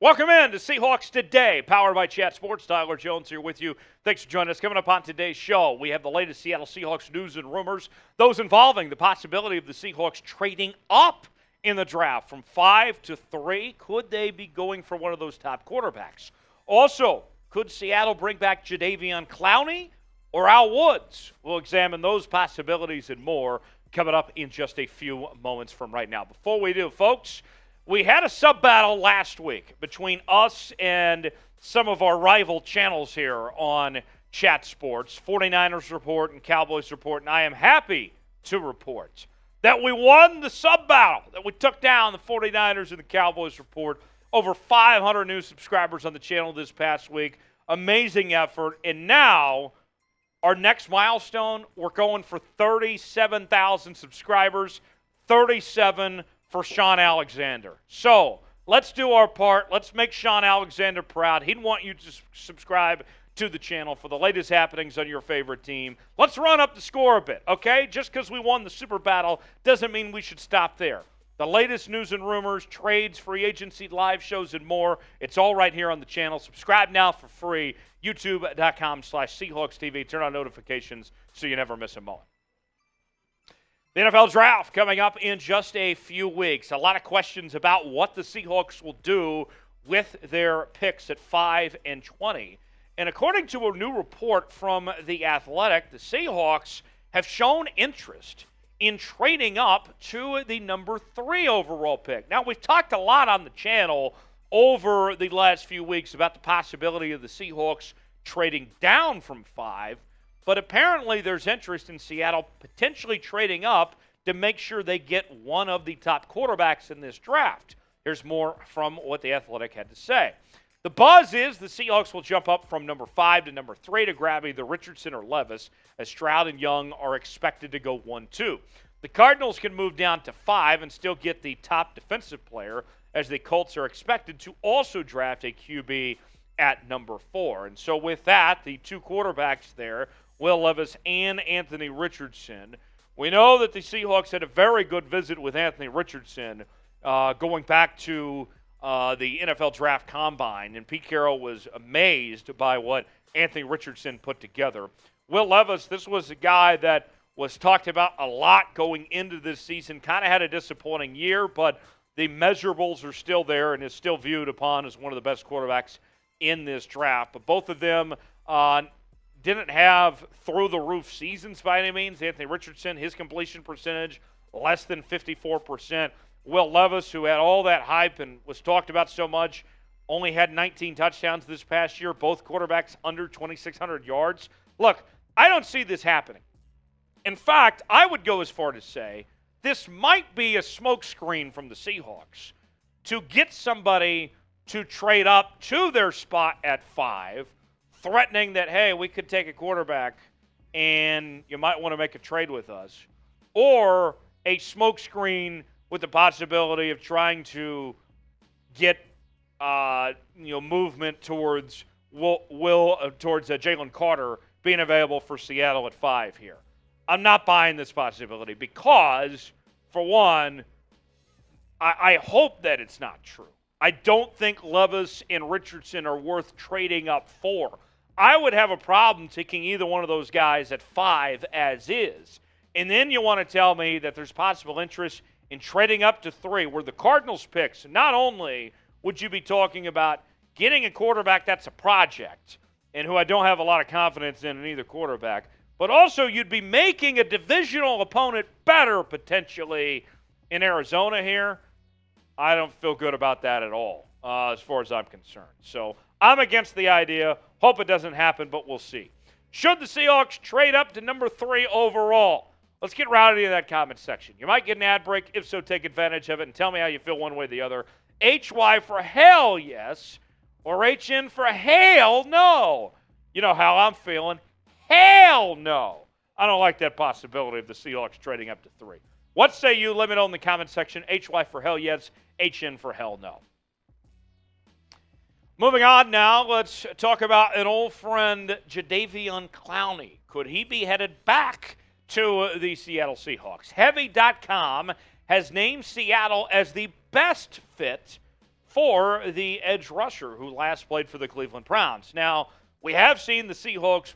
Welcome in to Seahawks Today, powered by Chat Sports. Tyler Jones here with you. Thanks for joining us. Coming up on today's show, we have the latest Seattle Seahawks news and rumors, those involving the possibility of the Seahawks trading up in the draft from 5 to 3. Could they be going for one of those top quarterbacks? Also, could Seattle bring back Jadeveon Clowney or Al Woods? We'll examine those possibilities and more coming up in just a few moments from right now. Before we do, folks, we had a sub-battle last week between us and some of our rival channels here on Chat Sports, 49ers Report and Cowboys Report, and I am happy to report that we won the sub-battle, that we took down the 49ers and the Cowboys Report. Over 500 new subscribers on the channel this past week. Amazing effort. And now, our next milestone, we're going for 37,000 subscribers, 37 for Sean Alexander. So, let's do our part. Let's make Sean Alexander proud. He'd want you to subscribe to the channel for the latest happenings on your favorite team. Let's run up the score a bit, okay? Just because we won the Super Battle doesn't mean we should stop there. The latest news and rumors, trades, free agency, live shows, and more. It's all right here on the channel. Subscribe now for free. YouTube.com/Seahawks TV. Turn on notifications so you never miss a moment. The NFL Draft coming up in just a few weeks. A lot of questions about what the Seahawks will do with their picks at 5 and 20. And according to a new report from The Athletic, the Seahawks have shown interest in trading up to the number 3 overall pick. Now, we've talked a lot on the channel over the last few weeks about the possibility of the Seahawks trading down from 5, but apparently there's interest in Seattle potentially trading up to make sure they get one of the top quarterbacks in this draft. Here's more from what The Athletic had to say. The buzz is the Seahawks will jump up from number 5 to number 3 to grab either Richardson or Levis, as Stroud and Young are expected to go 1-2. The Cardinals can move down to 5 and still get the top defensive player, as the Colts are expected to also draft a QB at number 4. And so with that, the two quarterbacks there, Will Levis and Anthony Richardson, we know that the Seahawks had a very good visit with Anthony Richardson going back to the NFL Draft Combine, and Pete Carroll was amazed by what Anthony Richardson put together. Will Levis, this was a guy that was talked about a lot going into this season, kind of had a disappointing year, but the measurables are still there and is still viewed upon as one of the best quarterbacks in this draft. But both of them didn't have through-the-roof seasons by any means. Anthony Richardson, his completion percentage, less than 54%. Will Levis, who had all that hype and was talked about so much, only had 19 touchdowns this past year, both quarterbacks under 2,600 yards. Look, I don't see this happening. In fact, I would go as far to say this might be a smokescreen from the Seahawks to get somebody to trade up to their spot at 5, threatening that, hey, we could take a quarterback and you might want to make a trade with us, or a smokescreen with the possibility of trying to get movement towards towards Jalen Carter being available for Seattle at 5 here. I'm not buying this possibility because, for one, I hope that it's not true. I don't think Levis and Richardson are worth trading up for. I would have a problem taking either one of those guys at 5 as is. And then you want to tell me that there's possible interest in trading up to 3, where the Cardinals picks, not only would you be talking about getting a quarterback that's a project and who I don't have a lot of confidence in either quarterback, but also you'd be making a divisional opponent better potentially in Arizona here. I don't feel good about that at all as far as I'm concerned. So I'm against the idea. Hope it doesn't happen, but we'll see. Should the Seahawks trade up to number 3 overall? Let's get rowdy in that comment section. You might get an ad break. If so, take advantage of it and tell me how you feel one way or the other. HY for hell yes, or HN for hell no. You know how I'm feeling. Hell no. I don't like that possibility of the Seahawks trading up to 3. What say you? Let me know in the comment section. HY for hell yes, HN for hell no. Moving on now, let's talk about an old friend, Jadeveon Clowney. Could he be headed back to the Seattle Seahawks? Heavy.com has named Seattle as the best fit for the edge rusher who last played for the Cleveland Browns. Now, we have seen the Seahawks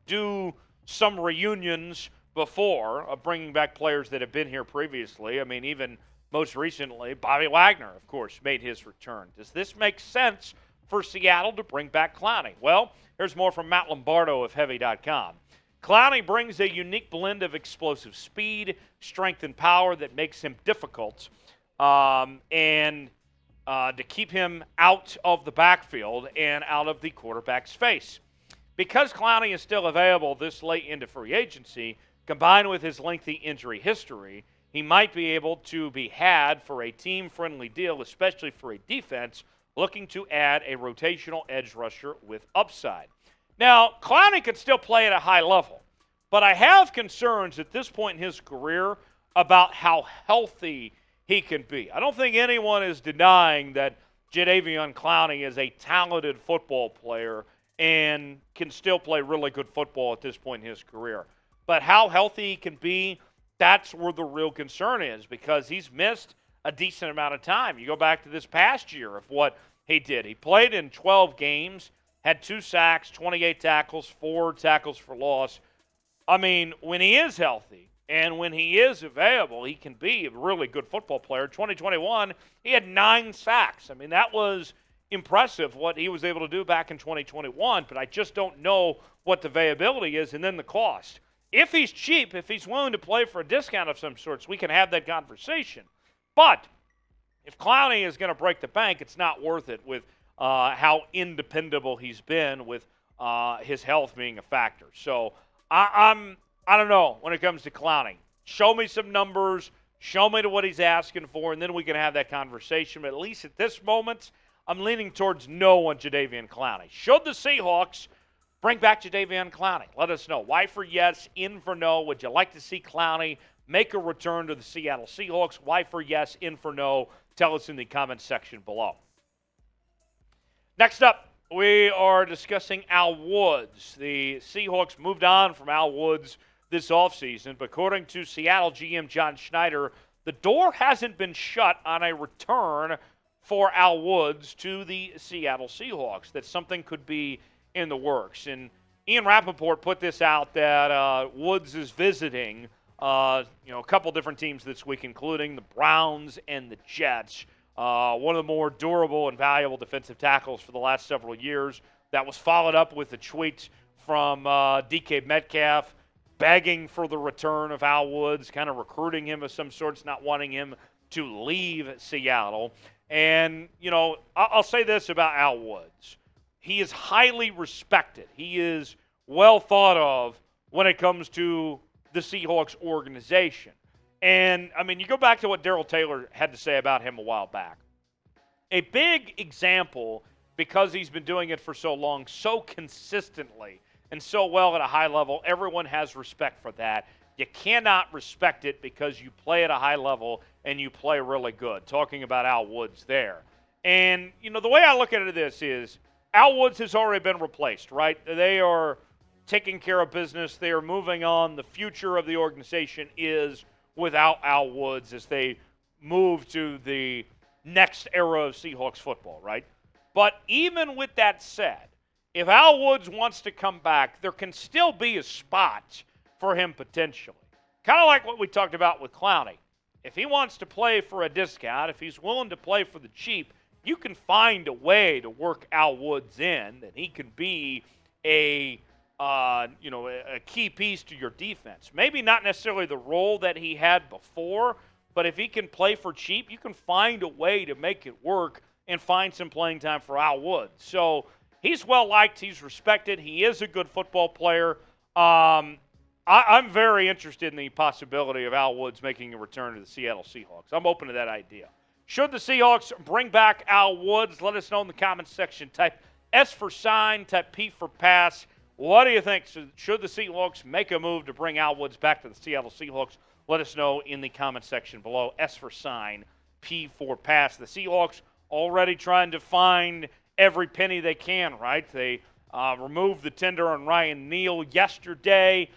do some reunions before of bringing back players that have been here previously. I mean, even most recently, Bobby Wagner, of course, made his return. Does this make sense for Seattle to bring back Clowney? Well, here's more from Matt Lombardo of Heavy.com. Clowney brings a unique blend of explosive speed, strength, and power that makes him difficult and to keep him out of the backfield and out of the quarterback's face. Because Clowney is still available this late into free agency, combined with his lengthy injury history, he might be able to be had for a team-friendly deal, especially for a defense looking to add a rotational edge rusher with upside. Now, Clowney could still play at a high level, but I have concerns at this point in his career about how healthy he can be. I don't think anyone is denying that Jadeveon Clowney is a talented football player and can still play really good football at this point in his career. But how healthy he can be, that's where the real concern is, because he's missed a decent amount of time. You go back to this past year of what he did. He played in 12 games, had 2 sacks, 28 tackles, 4 tackles for loss. I mean, when he is healthy and when he is available, he can be a really good football player. 2021, he had 9 sacks. I mean, that was impressive what he was able to do back in 2021, but I just don't know what the availability is and then the cost. If he's cheap, if he's willing to play for a discount of some sorts, we can have that conversation. But if Clowney is going to break the bank, it's not worth it with how independable he's been with his health being a factor. So I don't know when it comes to Clowney. Show me some numbers, show me to what he's asking for, and then we can have that conversation. But at least at this moment, I'm leaning towards no on Jadeveon Clowney. Should the Seahawks bring back Jadeveon Clowney? Let us know. Y for yes, in for no. Would you like to see Clowney make a return to the Seattle Seahawks? Y for yes, in for no. Tell us in the comments section below. Next up, we are discussing Al Woods. The Seahawks moved on from Al Woods this offseason, but according to Seattle GM John Schneider, the door hasn't been shut on a return for Al Woods to the Seattle Seahawks. That something could be in the works. And Ian Rappaport put this out that Woods is visiting a couple different teams this week, including the Browns and the Jets. One of the more durable and valuable defensive tackles for the last several years. That was followed up with a tweet from DK Metcalf begging for the return of Al Woods, kind of recruiting him of some sorts, not wanting him to leave Seattle. And, I'll say this about Al Woods. He is highly respected. He is well thought of when it comes to the Seahawks organization. And, you go back to what Darrell Taylor had to say about him a while back. A big example, because he's been doing it for so long, so consistently, and so well at a high level, everyone has respect for that. You cannot respect it because you play at a high level and you play really good. Talking about Al Woods there. And, the way I look at this is Al Woods has already been replaced, right? They are taking care of business. They are moving on. The future of the organization is without Al Woods as they move to the next era of Seahawks football, right? But even with that said, if Al Woods wants to come back, there can still be a spot for him potentially. Kind of like what we talked about with Clowney. If he wants to play for a discount, if he's willing to play for the cheap, you can find a way to work Al Woods in that he can be a key piece to your defense. Maybe not necessarily the role that he had before, but if he can play for cheap, you can find a way to make it work and find some playing time for Al Woods. So he's well-liked. He's respected. He is a good football player. I'm very interested in the possibility of Al Woods making a return to the Seattle Seahawks. I'm open to that idea. Should the Seahawks bring back Al Woods? Let us know in the comments section. Type S for sign, type P for pass. What do you think? Should the Seahawks make a move to bring Al Woods back to the Seattle Seahawks? Let us know in the comments section below. S for sign, P for pass. The Seahawks already trying to find every penny they can, right? They removed the tender on Ryan Neal yesterday,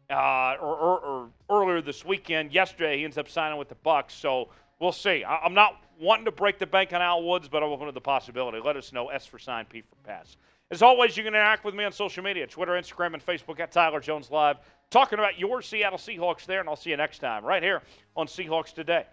or earlier this weekend. Yesterday, he ends up signing with the Bucs. So we'll see. I'm not wanting to break the bank on Al Woods, but I'm open to the possibility. Let us know. S for sign, P for pass. As always, you can interact with me on social media, Twitter, Instagram, and Facebook at Tyler Jones Live, talking about your Seattle Seahawks there, and I'll see you next time right here on Seahawks Today.